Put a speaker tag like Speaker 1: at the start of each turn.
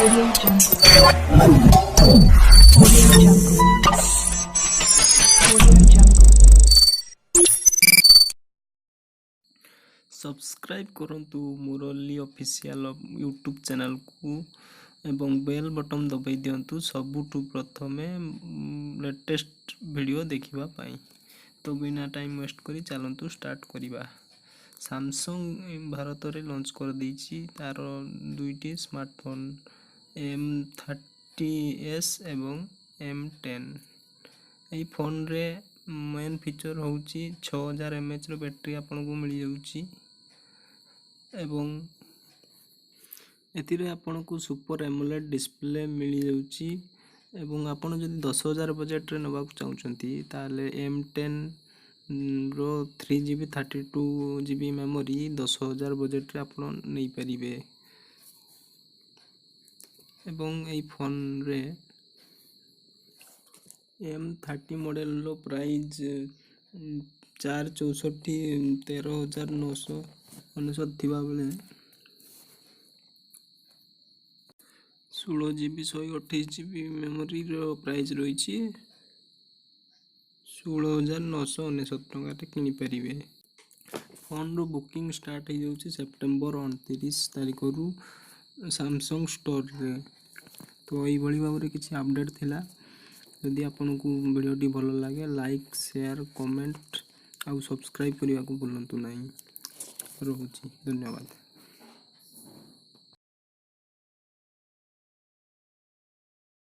Speaker 1: Audio Jungle. Audio Jungle. Audio Jungle.
Speaker 2: Subscribe करंतु मुरली official YouTube channel को एवं bell button दबाई दिंतु सबुठु प्रथमे लेटेस्ट वीडियो देखिबा पाई। तो बिना टाइम वेस्ट करी चलतु स्टार्ट करिबा। सैमसंग भारत में लॉन्च कर देछि तार दुईटी स्मार्टफोन m30s एवं m10। यही फोन रे मेन फीचर होउची 6000 mAh रो बैटरी आपन को मिल जाउची एवं एतिरे आपन को सुपर एमोलेड डिस्प्ले मिल जाउची एवं आपन जदि 10000 बजेट रे नबा को चाहुचंती ताले m10 रो 3GB 32GB मेमोरी 10000 बजेट रे आपन नै परिबे। एवं एई फोन रे m30 मॉडल रो प्राइस 464 13999 थिबा बेले 16GB 128GB मेमोरी रो प्राइस रही 16999 टଙ୍କା रे किनि परिबे। फोन रो बुकिंग स्टार्ट हो जाउची सेप्टेम्बर 29 तारिख रु सैमसंग स्टोर रे। तो एई भली भाबरे किछि अपडेट थिला। यदि आपको वीडियोटी भल लगे लाइक शेयर कमेंट आउ सब्सक्राइब करने को भूलु नहीं। रोची धन्यवाद।